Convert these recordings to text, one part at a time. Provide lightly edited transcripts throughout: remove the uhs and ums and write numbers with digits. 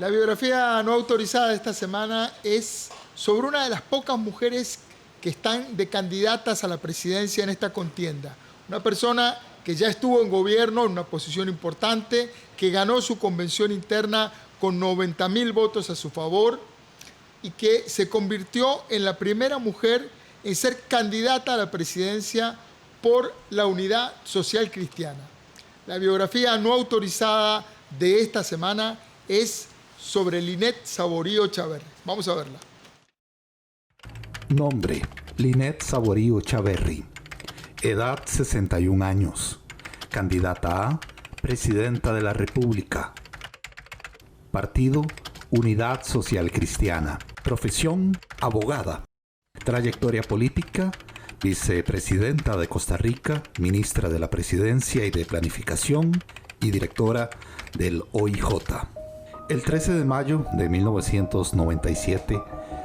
La biografía no autorizada de esta semana es sobre una de las pocas mujeres que están de candidatas a la presidencia en esta contienda. Una persona que ya estuvo en gobierno en una posición importante, que ganó su convención interna con 90,000 votos a su favor y que se convirtió en la primera mujer en ser candidata a la presidencia por la Unidad Social Cristiana. La biografía no autorizada de esta semana es sobre Lynette Saborío Chaverri. Vamos a verla. Nombre: Lynette Saborío Chaverri. Edad: 61 años. Candidata a Presidenta de la República. Partido: Unidad Social Cristiana. Profesión: abogada. Trayectoria política: Vicepresidenta de Costa Rica, Ministra de la Presidencia y de Planificación y Directora del OIJ. El 13 de mayo de 1997,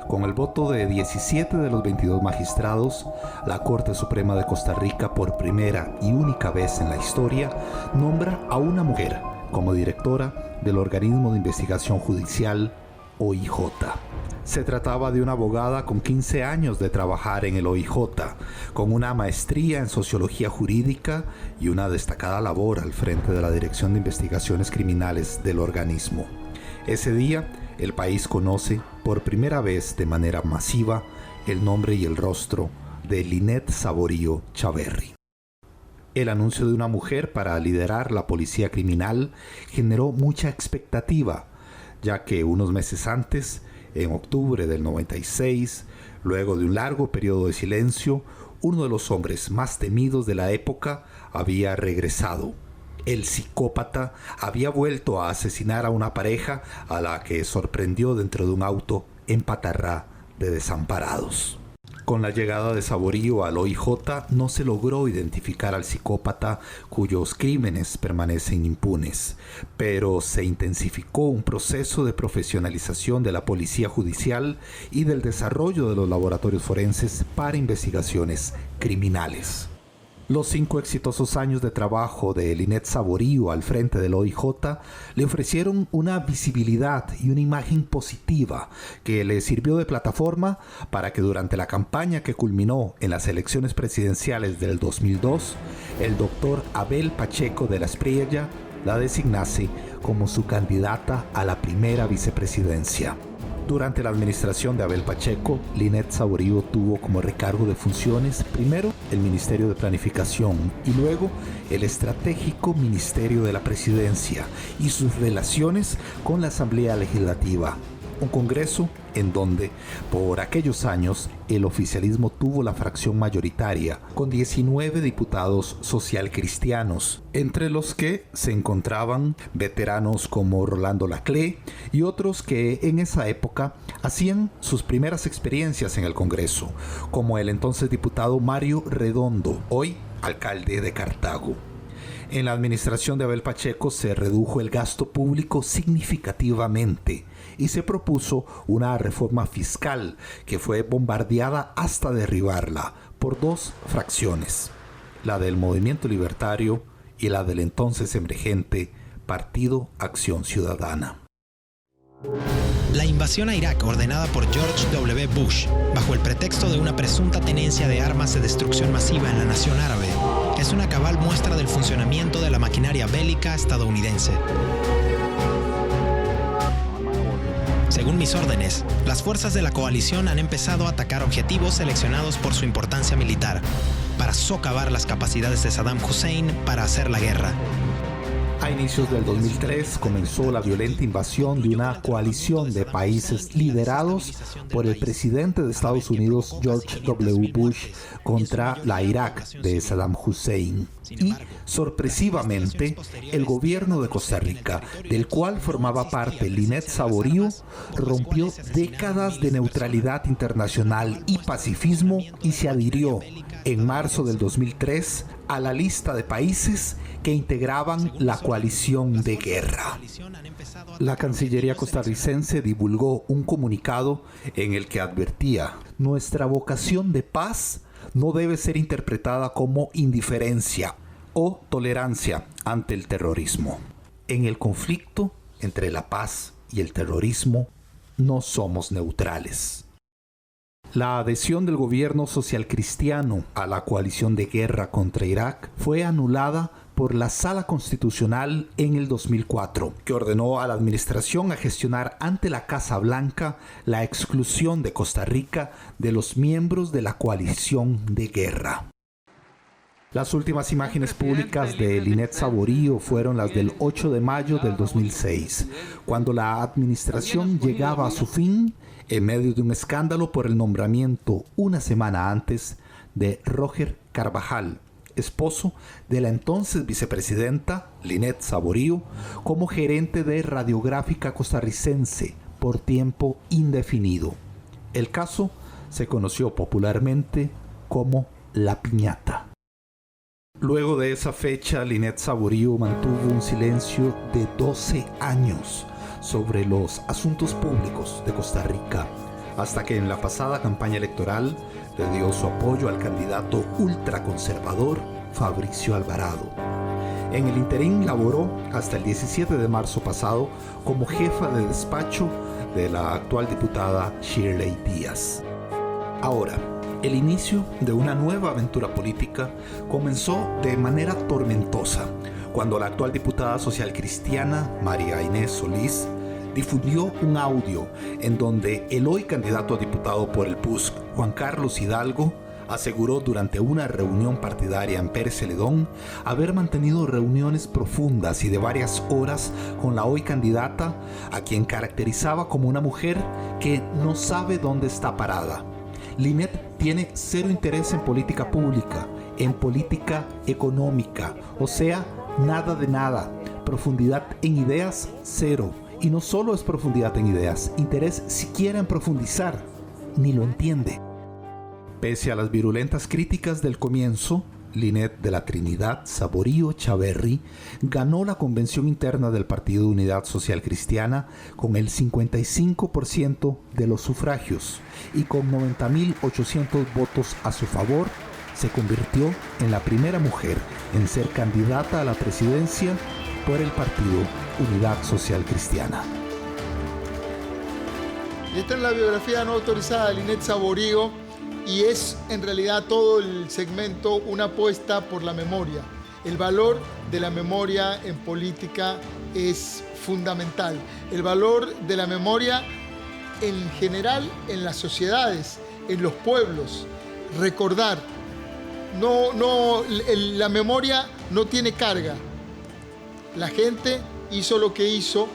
con el voto de 17 de los 22 magistrados, la Corte Suprema de Costa Rica, por primera y única vez en la historia, nombra a una mujer como directora del organismo de investigación judicial OIJ. Se trataba de una abogada con 15 años de trabajar en el OIJ, con una maestría en sociología jurídica y una destacada labor al frente de la Dirección de Investigaciones Criminales del organismo. Ese día, el país conoce por primera vez de manera masiva el nombre y el rostro de Lynette Saborío Chaverri. El anuncio de una mujer para liderar la policía criminal generó mucha expectativa, ya que unos meses antes, en octubre del 96, luego de un largo periodo de silencio, uno de los hombres más temidos de la época había regresado. El psicópata había vuelto a asesinar a una pareja a la que sorprendió dentro de un auto en Patarrá de Desamparados. Con la llegada de Saborío al OIJ no se logró identificar al psicópata cuyos crímenes permanecen impunes, pero se intensificó un proceso de profesionalización de la policía judicial y del desarrollo de los laboratorios forenses para investigaciones criminales. Los 5 exitosos años de trabajo de Lynette Saborío al frente del OIJ le ofrecieron una visibilidad y una imagen positiva que le sirvió de plataforma para que durante la campaña que culminó en las elecciones presidenciales del 2002, el doctor Abel Pacheco de la Espriella la designase como su candidata a la primera vicepresidencia. Durante la administración de Abel Pacheco, Lynette Saborío tuvo como recargo de funciones primero el Ministerio de Planificación y luego el estratégico Ministerio de la Presidencia y sus relaciones con la Asamblea Legislativa, un congreso en donde por aquellos años el oficialismo tuvo la fracción mayoritaria con 19 diputados socialcristianos, entre los que se encontraban veteranos como Rolando Laclé y otros que en esa época hacían sus primeras experiencias en el Congreso, como el entonces diputado Mario Redondo, hoy alcalde de Cartago. En la administración de Abel Pacheco se redujo el gasto público significativamente y se propuso una reforma fiscal que fue bombardeada hasta derribarla por 2 fracciones, la del Movimiento Libertario y la del entonces emergente Partido Acción Ciudadana. La invasión a Irak ordenada por George W. Bush, bajo el pretexto de una presunta tenencia de armas de destrucción masiva en la nación árabe, es una cabal muestra del funcionamiento de la maquinaria bélica estadounidense. Según mis órdenes, las fuerzas de la coalición han empezado a atacar objetivos seleccionados por su importancia militar, para socavar las capacidades de Saddam Hussein para hacer la guerra. A inicios del 2003 comenzó la violenta invasión de una coalición de países liderados por el presidente de Estados Unidos, George W. Bush, contra la Irak de Saddam Hussein. Y, sorpresivamente, el gobierno de Costa Rica, del cual formaba parte Lynette Saborío, rompió décadas de neutralidad internacional y pacifismo y se adhirió, en marzo del 2003, a la lista de países que integraban la coalición de guerra. La Cancillería costarricense divulgó un comunicado en el que advertía: nuestra vocación de paz no debe ser interpretada como indiferencia o tolerancia ante el terrorismo. En el conflicto entre la paz y el terrorismo, no somos neutrales. La adhesión del gobierno socialcristiano a la coalición de guerra contra Irak fue anulada por la Sala Constitucional en el 2004, que ordenó a la administración a gestionar ante la Casa Blanca la exclusión de Costa Rica de los miembros de la coalición de guerra. Las últimas imágenes públicas de Linet Saborío fueron las del 8 de mayo del 2006, cuando la administración llegaba a su fin en medio de un escándalo por el nombramiento una semana antes de Roger Carvajal, esposo de la entonces vicepresidenta Linet Saborío, como gerente de Radiográfica Costarricense por tiempo indefinido. El caso se conoció popularmente como La Piñata. Luego de esa fecha, Linet Saborío mantuvo un silencio de 12 años sobre los asuntos públicos de Costa Rica, hasta que en la pasada campaña electoral le dio su apoyo al candidato ultraconservador Fabricio Alvarado. En el interín laboró hasta el 17 de marzo pasado como jefa de despacho de la actual diputada Shirley Díaz. Ahora, el inicio de una nueva aventura política comenzó de manera tormentosa cuando la actual diputada socialcristiana María Inés Solís difundió un audio en donde el hoy candidato a diputado por el PUSC, Juan Carlos Hidalgo, aseguró durante una reunión partidaria en Pérez Celedón haber mantenido reuniones profundas y de varias horas con la hoy candidata, a quien caracterizaba como una mujer que no sabe dónde está parada. Linet tiene cero interés en política pública, en política económica, o sea, nada de nada. Profundidad en ideas, cero. Y no solo es profundidad en ideas, interés siquiera en profundizar. Ni lo entiende. Pese a las virulentas críticas del comienzo, Linet de la Trinidad Saborío Chaverri ganó la convención interna del Partido de Unidad Social Cristiana con el 55% de los sufragios y con 90.800 votos a su favor, se convirtió en la primera mujer en ser candidata a la presidencia por el Partido Unidad Social Cristiana. Y esta es la biografía no autorizada de Linet Saborío, y es en realidad todo el segmento una apuesta por la memoria. El valor de la memoria en política es fundamental. El valor de la memoria en general en las sociedades, en los pueblos. Recordar. La memoria no tiene carga. La gente hizo lo que hizo,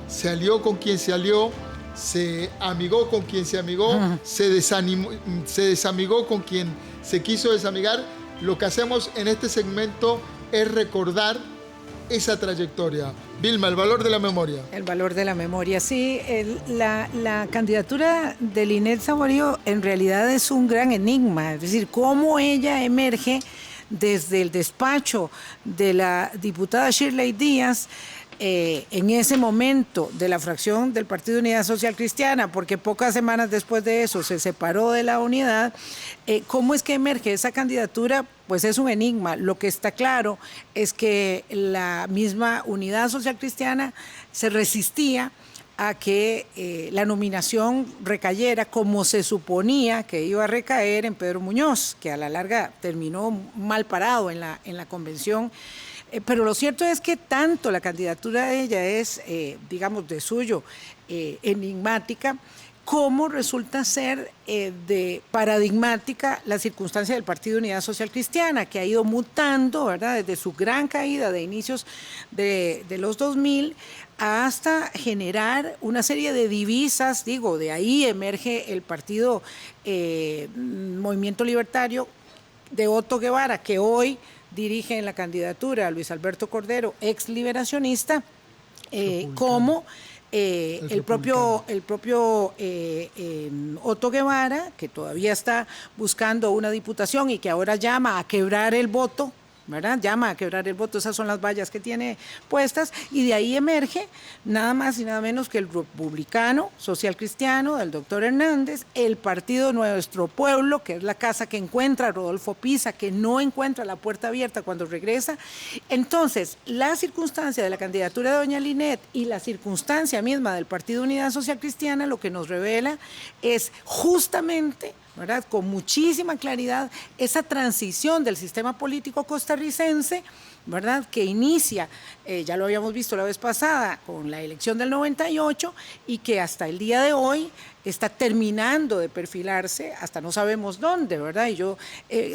se alió con quien se alió, se amigó con quien se amigó, se desamigó con quien se quiso desamigar. Lo que hacemos en este segmento es recordar esa trayectoria. Vilma, el valor de la memoria. El valor de la memoria, sí. La candidatura de Linet Saborío en realidad es un gran enigma. Es decir, cómo ella emerge desde el despacho de la diputada Shirley Díaz, en ese momento de la fracción del Partido Unidad Social Cristiana, porque pocas semanas después de eso se separó de la unidad. ¿Cómo es que emerge esa candidatura? Pues es un enigma. Lo que está claro es que la misma Unidad Social Cristiana se resistía a que la nominación recayera como se suponía que iba a recaer en Pedro Muñoz, que a la larga terminó mal parado en la convención. Pero lo cierto es que tanto la candidatura de ella es, digamos, de suyo, enigmática, como resulta ser de paradigmática la circunstancia del Partido Unidad Social Cristiana, que ha ido mutando, ¿verdad?, desde su gran caída de inicios de los 2000 hasta generar una serie de divisas. Digo, de ahí emerge el partido Movimiento Libertario de Otto Guevara, que hoy dirige en la candidatura a Luis Alberto Cordero, ex liberacionista, como el propio Otto Guevara, que todavía está buscando una diputación y que ahora llama a quebrar el voto ¿verdad? Llama a quebrar el voto, esas son las vallas que tiene puestas, y de ahí emerge nada más y nada menos que el republicano social cristiano del doctor Hernández, el partido Nuestro Pueblo, que es la casa que encuentra a Rodolfo Pisa, que no encuentra la puerta abierta cuando regresa. Entonces, la circunstancia de la candidatura de doña Linet y la circunstancia misma del Partido Unidad Social Cristiana lo que nos revela es justamente, ¿verdad?, con muchísima claridad, esa transición del sistema político costarricense, ¿verdad?, que inicia, ya lo habíamos visto la vez pasada, con la elección del 98 y que hasta el día de hoy está terminando de perfilarse, hasta no sabemos dónde, ¿verdad? Y yo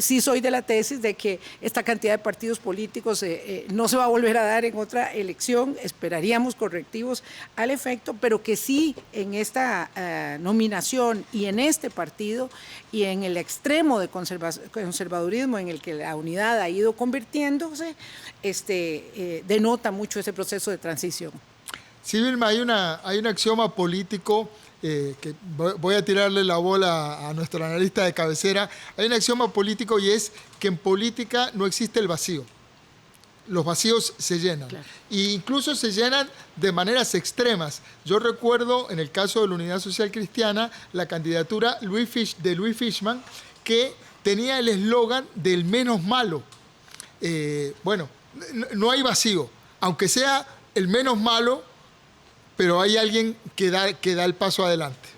sí soy de la tesis de que esta cantidad de partidos políticos no se va a volver a dar en otra elección, esperaríamos correctivos al efecto, pero que sí en esta nominación y en este partido y en el extremo de conservadurismo en el que la unidad ha ido convirtiéndose, denota mucho ese proceso de transición. Sí, Vilma, hay un axioma político que voy a tirarle la bola a nuestro analista de cabecera. Hay un axioma político y es que en política no existe el vacío. Los vacíos se llenan. Claro. E incluso se llenan de maneras extremas. Yo recuerdo, en el caso de la Unidad Social Cristiana, la candidatura de Louis Fishman, que tenía el eslogan del menos malo. Bueno, no hay vacío. Aunque sea el menos malo, pero hay alguien que da el paso adelante.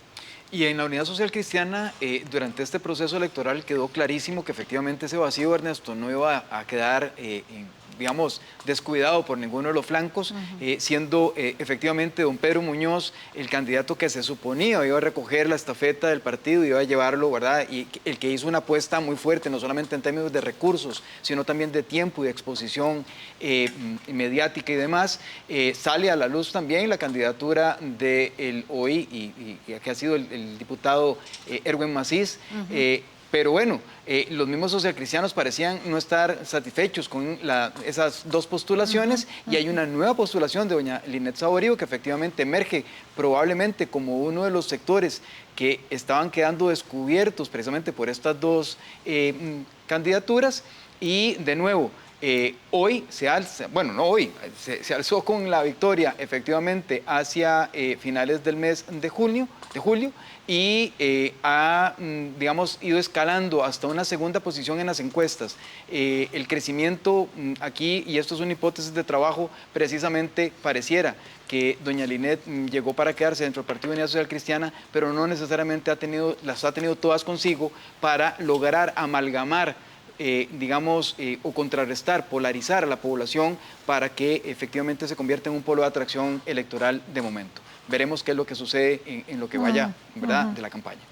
Y en la Unidad Social Cristiana, durante este proceso electoral quedó clarísimo que efectivamente ese vacío, Ernesto, no iba a quedar, digamos, descuidado por ninguno de los flancos, siendo efectivamente don Pedro Muñoz el candidato que se suponía iba a recoger la estafeta del partido y iba a llevarlo, ¿verdad? Y el que hizo una apuesta muy fuerte, no solamente en términos de recursos, sino también de tiempo y de exposición mediática y demás. Sale a la luz también la candidatura del hoy, y que ha sido el diputado Erwin Macís, pero bueno, los mismos socialcristianos parecían no estar satisfechos con esas dos postulaciones, y hay una nueva postulación de doña Linet Saborío que efectivamente emerge probablemente como uno de los sectores que estaban quedando descubiertos precisamente por estas dos candidaturas. Y de nuevo, hoy se alza, bueno, no hoy, se alzó con la victoria efectivamente hacia finales del mes de julio, y ha, digamos, ido escalando hasta una segunda posición en las encuestas. El crecimiento aquí, y esto es una hipótesis de trabajo, precisamente pareciera que doña Linet llegó para quedarse dentro del Partido de Unidad Social Cristiana, pero no necesariamente las ha tenido todas consigo para lograr amalgamar, digamos, o contrarrestar, polarizar a la población para que efectivamente se convierta en un polo de atracción electoral de momento. Veremos qué es lo que sucede en lo que vaya, ¿verdad?, de la campaña.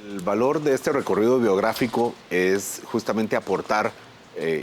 El valor de este recorrido biográfico es justamente aportar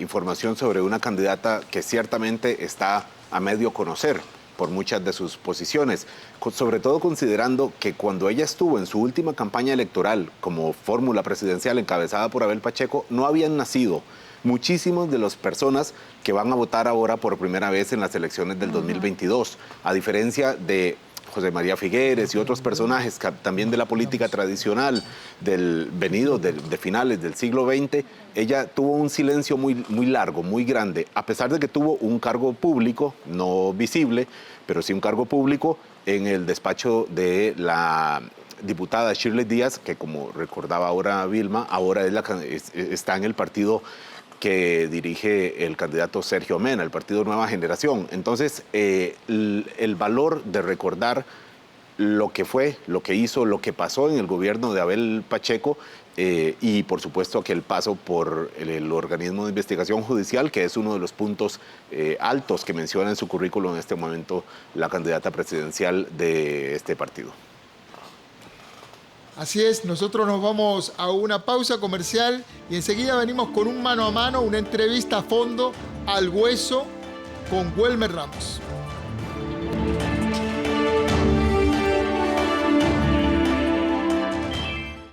información sobre una candidata que ciertamente está a medio conocer por muchas de sus posiciones, sobre todo considerando que cuando ella estuvo en su última campaña electoral como fórmula presidencial encabezada por Abel Pacheco, no habían nacido muchísimas de las personas que van a votar ahora por primera vez en las elecciones del 2022, a diferencia de José María Figueres y otros personajes también de la política tradicional venidos de finales del siglo XX. Ella tuvo un silencio muy largo, muy grande, a pesar de que tuvo un cargo público, no visible, pero sí un cargo público en el despacho de la diputada Shirley Díaz, que como recordaba ahora Vilma, ahora está en el partido que dirige el candidato Sergio Mena, el Partido Nueva Generación. Entonces, el valor de recordar lo que fue, lo que hizo, lo que pasó en el gobierno de Abel Pacheco, y por supuesto que el paso por el organismo de investigación judicial, que es uno de los puntos altos que menciona en su currículo en este momento la candidata presidencial de este partido. Así es, nosotros nos vamos a una pausa comercial y enseguida venimos con un mano a mano, una entrevista a fondo, al hueso, con Welmer Ramos.